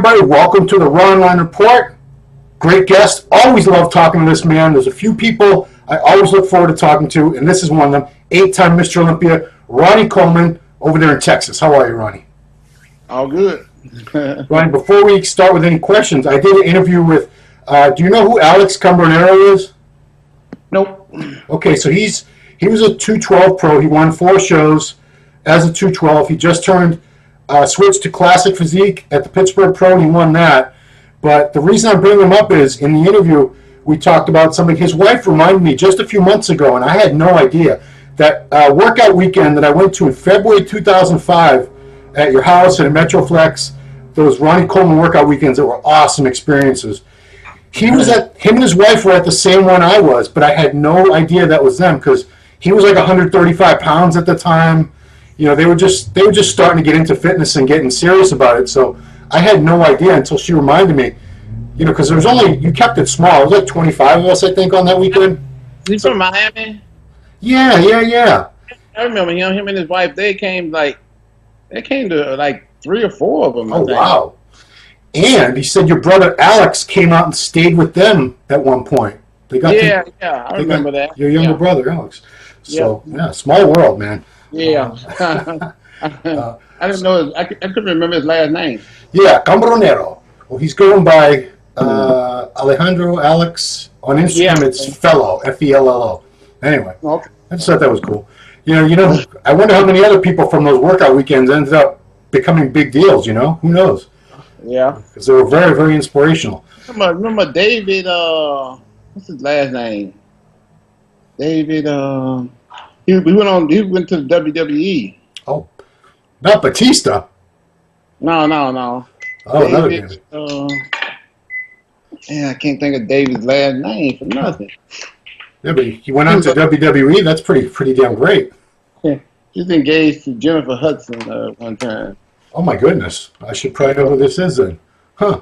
everybody. Welcome to the Ronline Report. Great guest. Always love talking to this man. There's a few people I always look forward to talking to, and this is one of them. 8-time Mr. Olympia, Ronnie Coleman, over there in Texas. How are you, Ronnie? All good. Ronnie, before we start with any questions, I did an interview with, do you know who Alex Cambronero is? Nope. Okay, so he was a 212 pro. He won 4 shows as a 212. He just switched to classic physique at the Pittsburgh Pro, and he won that. But the reason I'm bringing him up is in the interview we talked about something. His wife reminded me just a few months ago, and I had no idea, that workout weekend that I went to in February 2005 at your house and at Metroflex, those Ronnie Coleman workout weekends that were awesome experiences. Him and his wife were at the same one I was, but I had no idea that was them because he was like 135 pounds at the time. You know, they were just starting to get into fitness and getting serious about it. So I had no idea until she reminded me. You know, because there was you kept it small. It was like 25 of us, I think, on that weekend. He's from Miami? Yeah. I remember him and his wife, they came to like 3 or 4 of them. Oh, wow. And he said your brother Alex came out and stayed with them at one point. I remember that. Your younger brother, Alex. So, yeah, small world, man. Yeah. I didn't know. I couldn't remember his last name. Yeah, Cambronero. Well, he's going by Alejandro Alex. On Instagram, it's Fellow, Fello. Anyway, okay. I just thought that was cool. You know, I wonder how many other people from those workout weekends ended up becoming big deals, you know? Who knows? Yeah. Because they were very, very inspirational. Remember David, what's his last name? David, he went to the WWE. Oh, not Batista. No. Oh, David, I can't think of David's last name for nothing. Yeah, but he went on to WWE. That's pretty damn great. Yeah. He's engaged to Jennifer Hudson one time. Oh my goodness! I should probably know who this is then. Huh?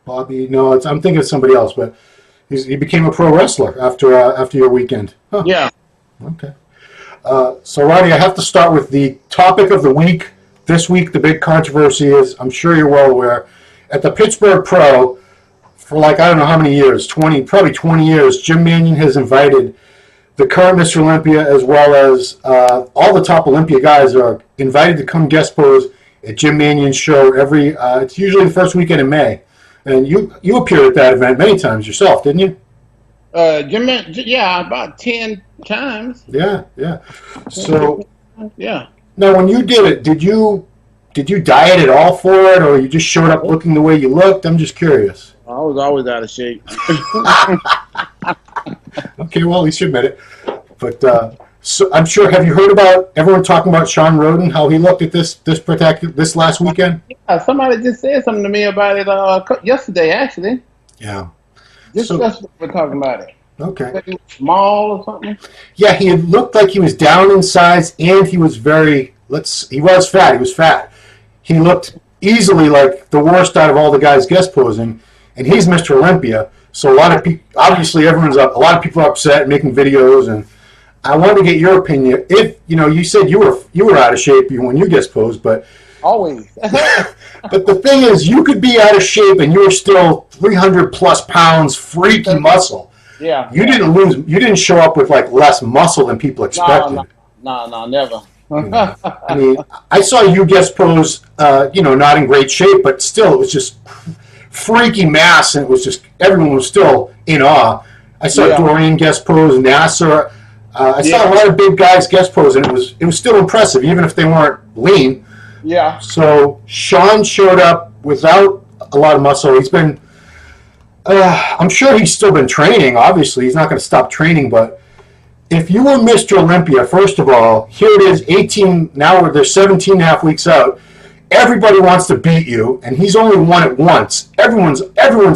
Bobby? No, I'm thinking of somebody else. But he became a pro wrestler after your weekend. Huh. Yeah. Okay. So, Ronnie, I have to start with the topic of the week. This week, the big controversy is, I'm sure you're well aware, at the Pittsburgh Pro, for like, I don't know how many years, probably 20 years, Jim Manion has invited the current Mr. Olympia as well as all the top Olympia guys are invited to come guest pose at Jim Manion's show it's usually the first weekend in May. And you appeared at that event many times yourself, didn't you? About 10 times. Yeah. So, yeah. Now, when you did it, did you diet at all for it, or you just showed up looking the way you looked? I'm just curious. I was always out of shape. Okay, well, at least you admit it. But so I'm sure. Have you heard about everyone talking about Shawn Rhoden? How he looked at this last weekend? Yeah, somebody just said something to me about it yesterday, actually. Yeah. Yesterday we're talking about it. Okay. Like he was small or something? Yeah, he had looked like he was down in size, and he was he was fat. He was fat. He looked easily like the worst out of all the guys guest posing, and he's Mr. Olympia. So a lot of people, obviously, a lot of people are upset, making videos, and I wanted to get your opinion. If you said you were out of shape when you guest posed, but always. But the thing is, you could be out of shape and you were still 300 plus pounds, freaky muscle. Yeah. You didn't show up with like less muscle than people expected. No, never. I mean, I saw you guest pose, not in great shape, but still, it was just freaky mass, and it was just everyone was still in awe. I saw Dorian guest pose, Nasser. I saw a lot of big guys guest pose, and it was still impressive, even if they weren't lean. Yeah. So Shawn showed up without a lot of muscle. He's been, I'm sure he's still been training. Obviously, he's not going to stop training. But if you were Mr. Olympia, first of all, here it is, 18. Now they're 17 and a half weeks out. Everybody wants to beat you, and he's only won it once. Everyone's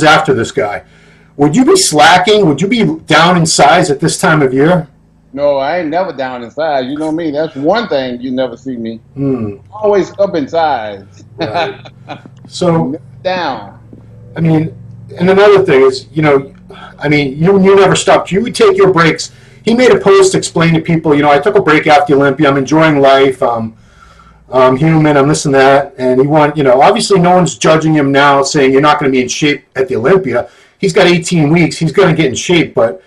after this guy. Would you be slacking? Would you be down in size at this time of year? No, I ain't never down in size. You know me. That's one thing you never see me. Always up in size. Right. So down. I mean, and another thing is, you never stopped. You would take your breaks. He made a post to explain to people, I took a break after the Olympia. I'm enjoying life. I'm human, I'm this and that. And he won, obviously no one's judging him now saying you're not going to be in shape at the Olympia. He's got 18 weeks. He's going to get in shape, but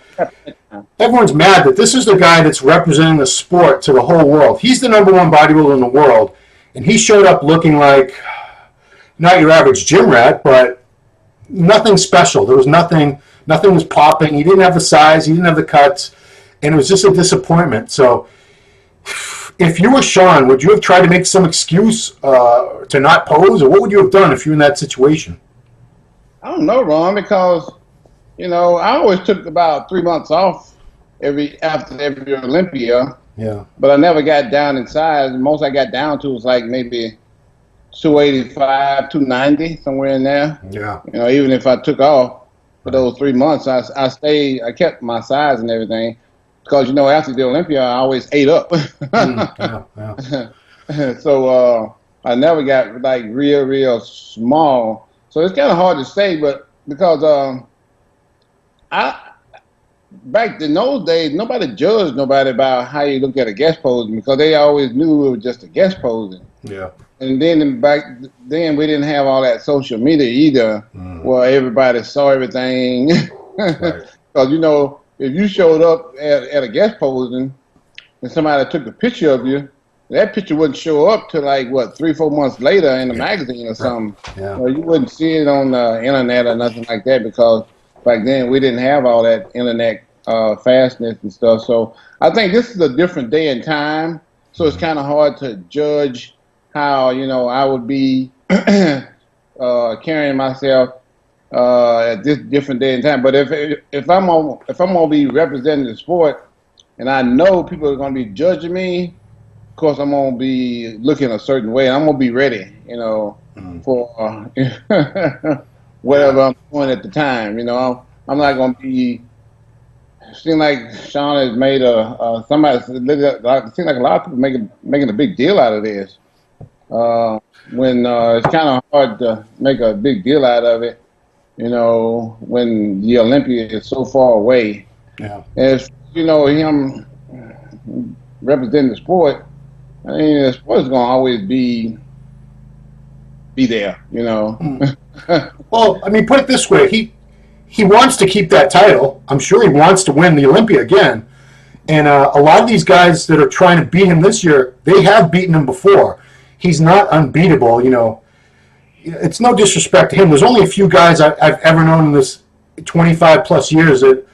everyone's mad that this is the guy that's representing the sport to the whole world. He's the number one bodybuilder in the world, and he showed up looking like not your average gym rat, but nothing special. There was nothing was popping. He didn't have the size. He didn't have the cuts, and it was just a disappointment. So if you were Shawn, would you have tried to make some excuse to not pose, or what would you have done if you were in that situation? I don't know, Ron, because I always took about 3 months off after every Olympia. Yeah. But I never got down in size. The most I got down to was like maybe 285, 290, somewhere in there. Yeah. Even if I took off for those 3 months, I kept my size and everything. Because, after the Olympia, I always ate up. Yeah. So I never got like real small. So it's kind of hard to say, but because back in those days, nobody judged nobody about how you look at a guest posing because they always knew it was just a guest posing. Yeah. And then back then we didn't have all that social media either, where everybody saw everything. Because if you showed up at a guest posing and somebody took a picture of you, that picture wouldn't show up till 3-4 months later in the magazine or something. Yeah. Or you wouldn't see it on the internet or nothing like that because back then we didn't have all that internet fastness and stuff. So I think this is a different day and time. So it's kind of hard to judge how I would be carrying myself at this different day and time. But if I'm gonna be representing the sport, and I know people are gonna be judging me, of course I'm gonna be looking a certain way, and I'm gonna be ready, for whatever I'm doing at the time. I'm not gonna be. It seems like Shawn has made somebody. It seems like a lot of people making a big deal out of this. When it's kind of hard to make a big deal out of it, when the Olympia is so far away. Yeah. And him representing the sport, I mean, the sport is going to always be there, Well, I mean, put it this way. He wants to keep that title. I'm sure he wants to win the Olympia again. And a lot of these guys that are trying to beat him this year, they have beaten him before. He's not unbeatable, It's no disrespect to him. There's only a few guys I've ever known in this 25 plus years that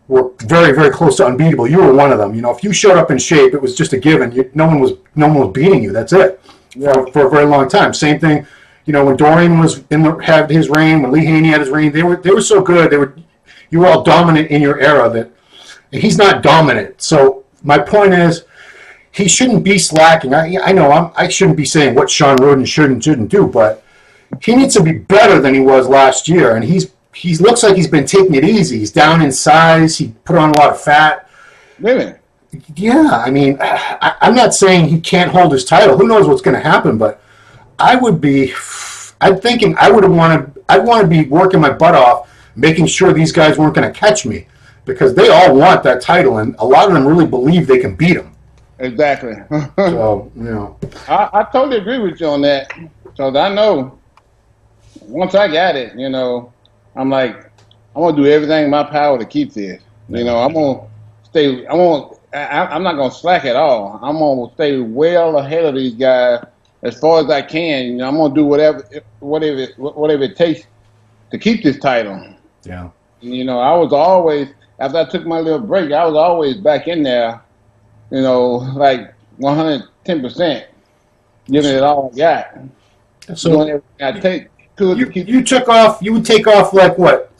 were very, very close to unbeatable. You were one of them. If you showed up in shape, it was just a given. No one was beating you. That's it. Yeah. For a very long time. Same thing. When Dorian was had his reign, when Lee Haney had his reign, they were so good. You were all dominant in your era. That he's not dominant. So my point is, he shouldn't be slacking. I know I shouldn't be saying what Shawn Rhoden shouldn't do, but he needs to be better than he was last year. And he looks like he's been taking it easy. He's down in size. He put on a lot of fat. Really? Yeah. I mean, I'm not saying he can't hold his title. Who knows what's going to happen? But I'd want to be working my butt off, making sure these guys weren't going to catch me, because they all want that title, and a lot of them really believe they can beat him. Exactly. So, I totally agree with you on that, because I know once I got it, I'm like, I want to do everything in my power to keep this. I'm going to stay, I'm not going to slack at all. I'm going to stay well ahead of these guys as far as I can. I'm going to do whatever it takes to keep this title. Yeah. I was always, after I took my little break, I was always back in there, like 110%, giving it all I got. So doing everything I take. You took off. You would take off like what?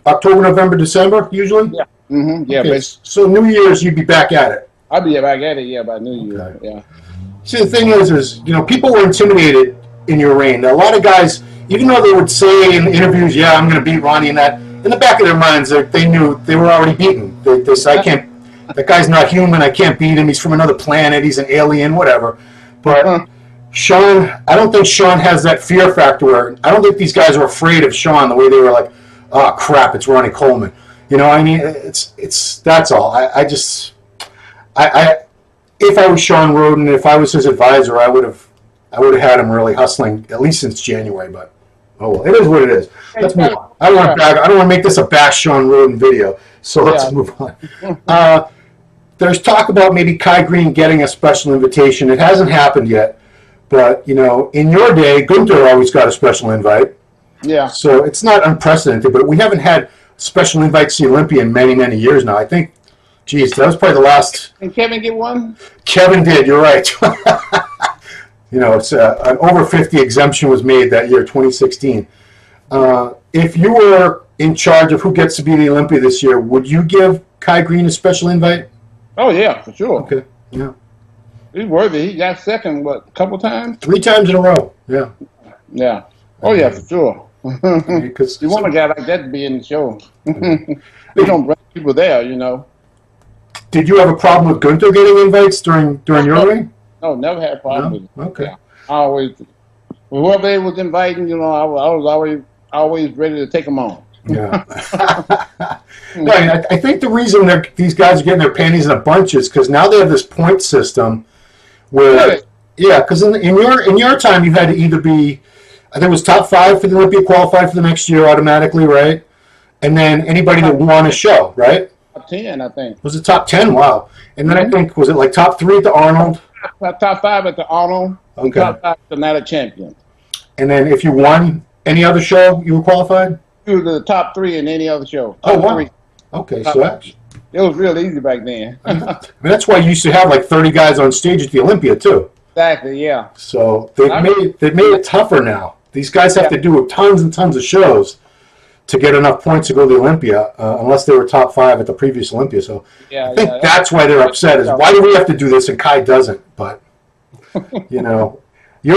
October, November, December usually. Yeah. Mm-hmm. Yeah. Okay. So New Year's, you'd be back at it. I'll be back at it. Yeah, by New Year. Okay. Yeah. See, the thing is people were intimidated in your reign. A lot of guys, even though they would say in interviews, "Yeah, I'm going to beat Ronnie," and that, in the back of their minds, they knew they were already beaten. They said, "I can't. That guy's not human. I can't beat him. He's from another planet. He's an alien. Whatever." But Shawn, I don't think Shawn has that fear factor. Where I don't think these guys are afraid of Shawn the way they were like, "Oh crap, it's Ronnie Coleman." I mean, it's that's all. if I was Shawn Rhoden, if I was his advisor, I would have had him really hustling at least since January. But oh well, it is what it is. Let's move on. I don't want to make this a bash Shawn Rhoden video. So let's move on. There's talk about maybe Kai Greene getting a special invitation. It hasn't happened yet, but in your day, Gunther always got a special invite. Yeah. So it's not unprecedented, but we haven't had special invites to the Olympia in many, many years now. I think, geez, that was probably the last. Did Kevin get one? Kevin did. You're right. It's an over 50 exemption was made that year, 2016. If you were in charge of who gets to be the Olympia this year, would you give Kai Greene a special invite? Oh yeah, for sure. Okay. Yeah. He's worthy. He got second, a couple times? 3 times in a row. Yeah. Yeah. Oh yeah, for sure. Because you want a guy like that to be in the show. They don't bring people there, Did you have a problem with Gunther getting invites during your reign? No, never had a problem with it. Okay. Yeah. I always, whoever they was inviting, I was always ready to take them on. Yeah. No, I think the reason these guys are getting their panties in a bunch is because now they have this point system where, because in your time you had to either be, I think it was top 5 for the Olympia, qualified for the next year automatically, right? And then anybody that won a show, right? Top 10, I think. Was it top 10? Wow. And then I think, was it like top 3 at the Arnold? Top 5 at the Arnold. Okay. Top 5 at the Night of Champions. And then if you won any other show, you were qualified? You were the top 3 in any other show. Oh, wow. 3. Okay, Top so that's... It was real easy back then. That's why you used to have like 30 guys on stage at the Olympia, too. Exactly, yeah. So they've made it tougher now. These guys have to do tons and tons of shows to get enough points to go to the Olympia, unless they were top 5 at the previous Olympia. So I think that's why they're upset, is why do we have to do this and Kai doesn't? But, you're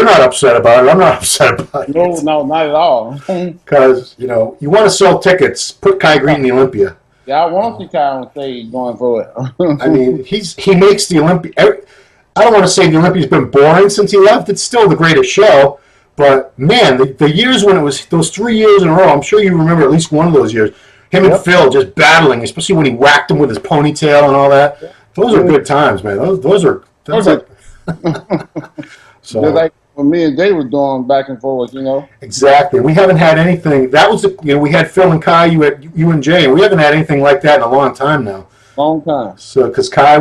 not upset about it. I'm not upset about it. No, not at all. Because, you want to sell tickets, put Kai Greene in the Olympia. Yeah, I want to see Kai on stage going for it. I mean, he makes the Olympia. I don't want to say the Olympia's been boring since he left. It's still the greatest show. But, man, the years when it was those 3 years in a row, I'm sure you remember at least one of those years, him and Phil just battling, especially when he whacked him with his ponytail and all that. Those are good times, man. Those are so, just like when me and Jay was doing back and forth, Exactly. We haven't had anything. That was we had Phil and Kai, you and Jay, and we haven't had anything like that in a long time now. Long time. So because Kai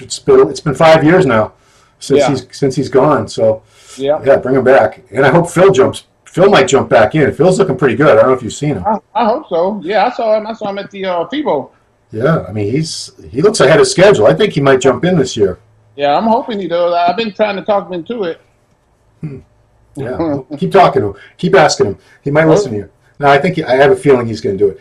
it's been 5 years now since he's gone. So yeah, bring him back. And I hope Phil might jump back in. Phil's looking pretty good. I don't know if you've seen him. I hope so. Yeah, I saw him. I saw him at the FIBO. Yeah, I mean he looks ahead of schedule. I think he might jump in this year. Yeah, I'm hoping he does. I've been trying to talk him into it. Yeah, keep talking to him. Keep asking him. He might listen to you. No, I have a feeling he's going to do it.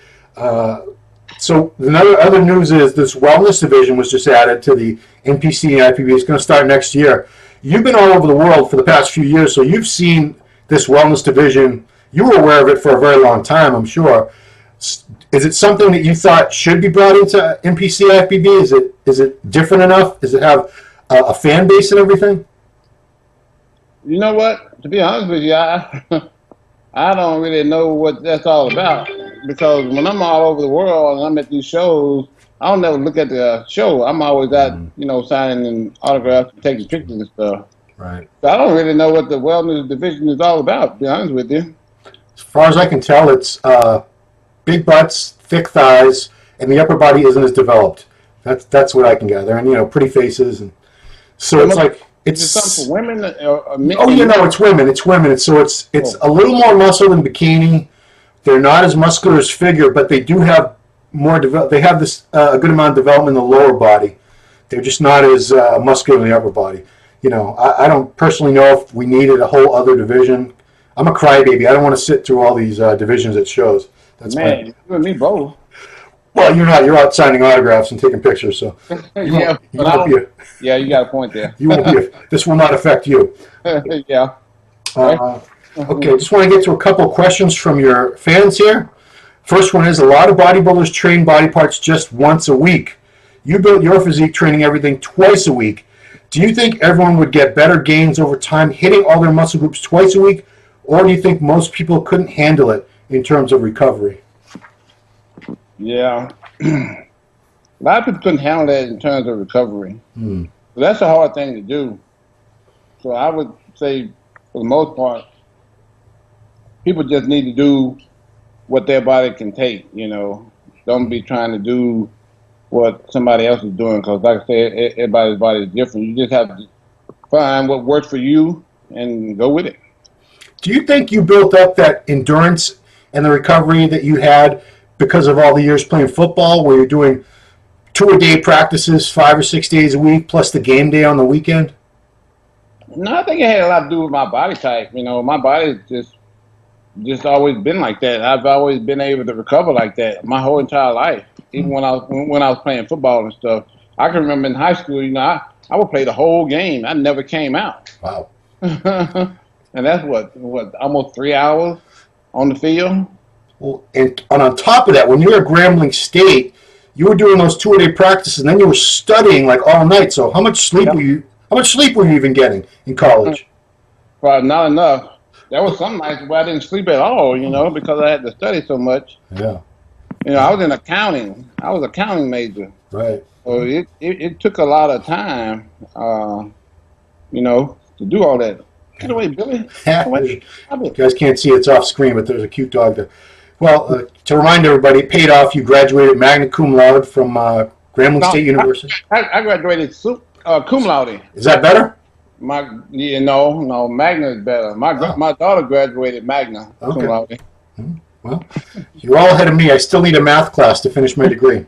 So the other news is this wellness division was just added to the NPC and IPB. It's going to start next year. You've been all over the world for the past few years, so you've seen this wellness division. You were aware of it for a very long time, I'm sure. Is it something that you thought should be brought into NPC IFBB? Is it different enough? Does it have a fan base and everything? You know what? To be honest with you, I don't really know what that's all about, because when I'm all over the world and I'm at these shows, I don't never look at the show. I'm always out, signing autographs and taking pictures and stuff. Right. So I don't really know what the wellness division is all about, to be honest with you. As far as I can tell, it's big butts, thick thighs, and the upper body isn't as developed. That's what I can gather. And, pretty faces. And so it's like... Is it something for women or men? Oh, it's women. It's women. It's a little more muscle than bikini. They're not as muscular as figure, but they do have more they have this a good amount of development in the lower body. They're just not as muscular in the upper body. I don't personally know if we needed a whole other division. I'm a crybaby. I don't want to sit through all these divisions at shows. That's you and me both. Well, you're not. You're out signing autographs and taking pictures, so you got a point there. You won't be. This will not affect you. Yeah. Okay, just want to get to a couple of questions from your fans here. First one is, a lot of bodybuilders train body parts just once a week. You built your physique training everything twice a week. Do you think everyone would get better gains over time hitting all their muscle groups twice a week, or do you think most people couldn't handle it in terms of recovery? Yeah. A lot of people couldn't handle that in terms of recovery. So that's a hard thing to do. So I would say, for the most part, people just need to do what their body can take. Don't be trying to do what somebody else is doing, because, like I said, everybody's body is different. You just have to find what works for you and go with it. Do you think you built up that endurance and the recovery that you had because of all the years playing football, where you're doing 2-a-day practices 5 or 6 days a week, plus the game day on the weekend? No, I think it had a lot to do with my body type. My body's just always been like that. I've always been able to recover like that my whole entire life. Even when I was playing football and stuff, I can remember in high school. I would play the whole game. I never came out. Wow. And that's what almost 3 hours on the field. Well, and on top of that, when you were at Grambling State, you were doing those 2-a-day practices, and then you were studying like all night. So how much sleep were you? How much sleep were you even getting in college? Well, not enough. There was some nights where I didn't sleep at all, because I had to study so much. Yeah. I was in accounting. I was an accounting major. Right. So it took a lot of time, to do all that. Get away, Billy. You guys can't see it's off screen, but there's a cute dog there. Well, to remind everybody, it paid off. You graduated magna cum laude from Grambling State University. I graduated cum laude. Is that better? No, magna is better. My daughter graduated magna cum laude. Well, you're all ahead of me. I still need a math class to finish my degree.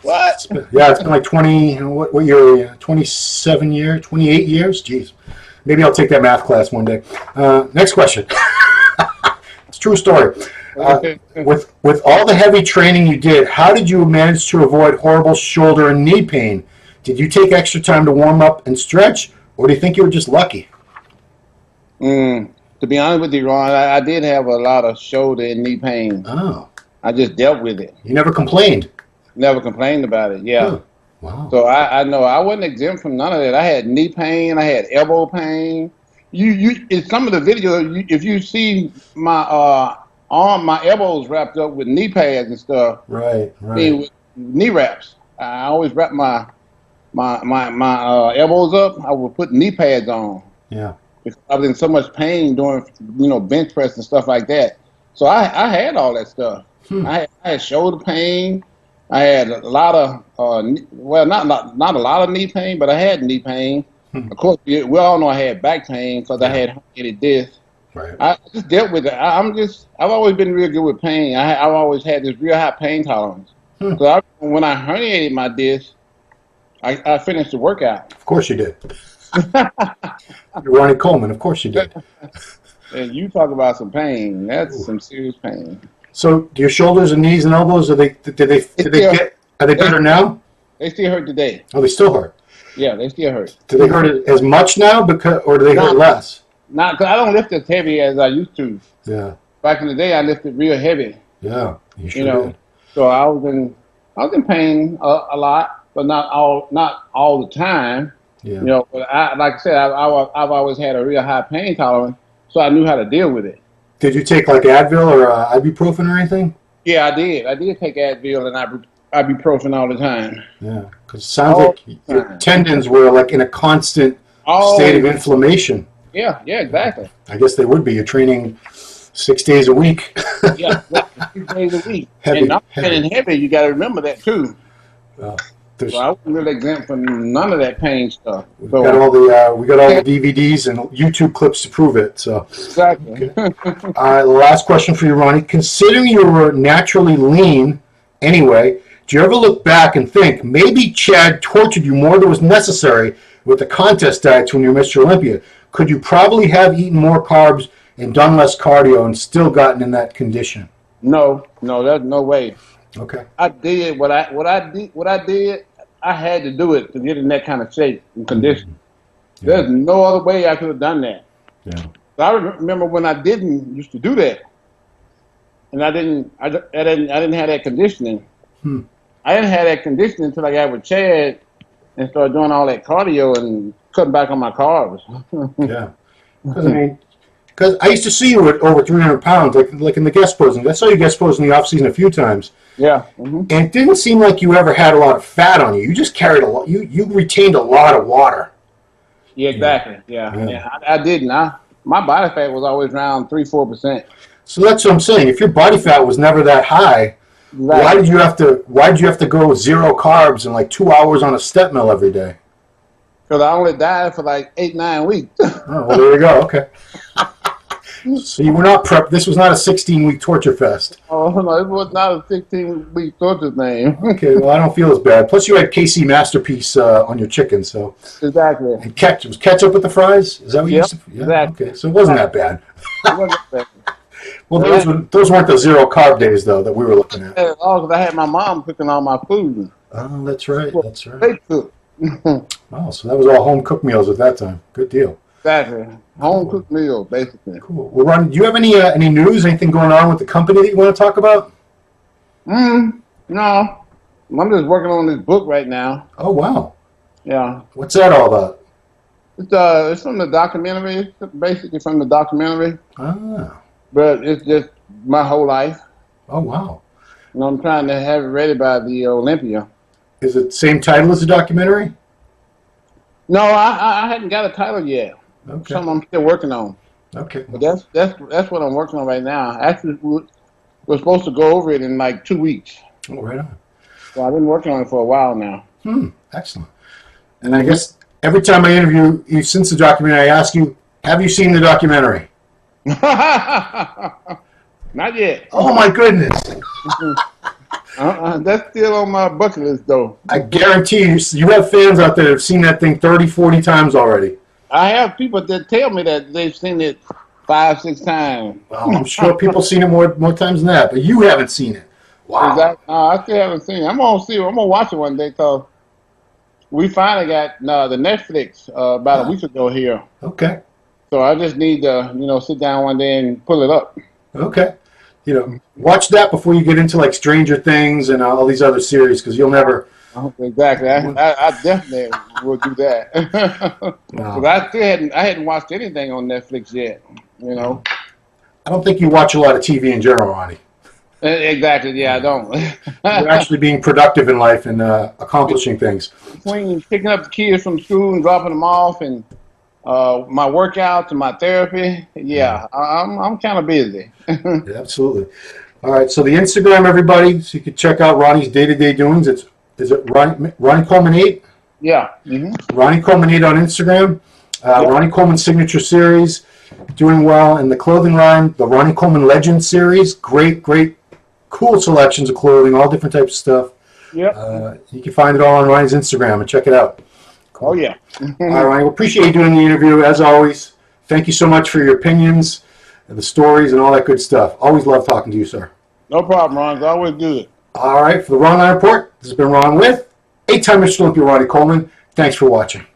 What? It's been like 20, what year are you? 27 years, 28 years? Jeez. Maybe I'll take that math class one day. Next question. It's a true story. With all the heavy training you did, how did you manage to avoid horrible shoulder and knee pain? Did you take extra time to warm up and stretch, or do you think you were just lucky? To be honest with you, Ron, I did have a lot of shoulder and knee pain. Oh. I just dealt with it. You never complained? Never complained about it, yeah. Huh. Wow. So I know I wasn't exempt from none of that. I had knee pain. I had elbow pain. In some of the videos, if you see my arm, my elbows wrapped up with knee pads and stuff. Right. With knee wraps. I always wrap my elbows up. I would put knee pads on. Yeah. Because I was in so much pain doing, bench press and stuff like that. So I had all that stuff. I had shoulder pain. I had a lot of, not a lot of knee pain, but I had knee pain. Of course, we all know I had back pain because I had herniated disc. Right. I just dealt with it. I've always been real good with pain. I've always had this real high pain tolerance. So when I herniated my disc, I finished the workout. Of course you did. You're Ronnie Coleman. Of course you did. And you talk about some pain. That's some serious pain. So, do your shoulders and knees and elbows, are they better now? They still hurt today. Oh, they still hurt. Yeah, they still hurt. Do they hurt as much now, or do they hurt less? Not because I don't lift as heavy as I used to. Yeah. Back in the day, I lifted real heavy. Yeah, you sure did. So I was in pain a lot, but not all the time. Yeah. But like I said, I've always had a real high pain tolerance, so I knew how to deal with it. Did you take like Advil or Ibuprofen or anything? Yeah, I did. I did take Advil and Ibuprofen all the time. Yeah, because it sounds like your tendons were like in a constant state of inflammation. Yeah, exactly. I guess they would be. You're training 6 days a week. Yeah, 6 days a week. Heavy, and not training heavy, you got to remember that too. So I wasn't really exempt from none of that pain stuff. We got all the DVDs and YouTube clips to prove it. So exactly. Okay. Last question for you, Ronnie. Considering you were naturally lean anyway, do you ever look back and think maybe Chad tortured you more than was necessary with the contest diets when you were Mr. Olympia? Could you probably have eaten more carbs and done less cardio and still gotten in that condition? No, there's no way. Okay. I did what I did. I had to do it to get in that kind of shape and condition. Yeah. There's no other way I could have done that. Yeah. I remember when I didn't used to do that, and I didn't have that conditioning. I didn't have that conditioning until I got with Chad and started doing all that cardio and cutting back on my carbs. Yeah. Because I mean, Because I used to see you at over 300 pounds, like in the guest posing. I saw you guest pose in the off season a few times. Yeah. And it didn't seem like you ever had a lot of fat on you. You just carried a lot. You retained a lot of water. Yeah, exactly. Yeah. I didn't. My body fat was always around 3-4%. So that's what I'm saying. If your body fat was never that high, Exactly. why did you have to go 0 carbs and like 2 hours on a step mill every day? Because I only died for like 8-9 weeks. Oh, well, there you go. Okay. So you were not prepped. This was not a 16-week torture fest. Oh no, it was not a 16-week torture thing. Okay, well, I don't feel as bad. Plus, you had KC Masterpiece on your chicken, so. Exactly. And was ketchup with the fries? Is that what you Yep, used to? Yeah, exactly. okay, so it wasn't that bad. It wasn't that bad. Well, those weren't the 0 carb days, though, that we were looking at. Oh, because I had my mom cooking all my food. Oh, that's right. That's right. They cook. Wow, so that was all home cooked meals at that time. Good deal. Exactly. Home cooked meal, basically. Cool. Well, Ron, do you have any news, anything going on with the company that you want to talk about? No. I'm just working on this book right now. Oh, wow. Yeah. What's that all about? It's from the documentary, basically from the documentary. Ah. But it's just my whole life. Oh, wow. You know, I'm trying to have it ready by the Olympia. Is it same title as the documentary? No, I hadn't got a title yet. Okay. Something I'm still working on. Okay. But that's what I'm working on right now. Actually, we're supposed to go over it in like 2 weeks. Oh, right on. So I've been working on it for a while now. Excellent. And I guess every time I interview you since the documentary, I ask you, have you seen the documentary? Not yet. Oh, my goodness. That's still on my bucket list, though. I guarantee you have fans out there that have seen that thing 30, 40 times already. I have people that tell me that they've seen it 5-6 times. Well, I'm sure people have seen it more times than that, but you haven't seen it. Wow. I still haven't seen it. I'm gonna watch it one day because we finally got the Netflix about a week ago here. Okay. So I just need to sit down one day and pull it up. Okay. Watch that before you get into like Stranger Things and all these other series because you'll never. Exactly. I definitely will do that. Wow. But I hadn't watched anything on Netflix yet. I don't think you watch a lot of TV in general, Ronnie. Exactly. Yeah, I don't. You're actually being productive in life and accomplishing things. Between picking up the kids from school and dropping them off and my workouts and my therapy, I'm kind of busy. Yeah, absolutely. All right, so the Instagram, everybody, so you can check out Ronnie's day-to-day doings. Is it Ronnie Coleman 8? Yeah. Mm-hmm. Ronnie Coleman 8 on Instagram. Ronnie Coleman Signature Series, doing well. In the clothing line, the Ronnie Coleman Legend Series, great, cool selections of clothing, all different types of stuff. Yep. You can find it all on Ronnie's Instagram and check it out. Cool. Oh, yeah. All right, Ronnie, we appreciate you doing the interview, as always. Thank you so much for your opinions and the stories and all that good stuff. Always love talking to you, sir. No problem, Ron. It's always good. All right, for the Ronline Report, this has been Ron with 8-time Mr. Olympia Ronnie Coleman. Thanks for watching.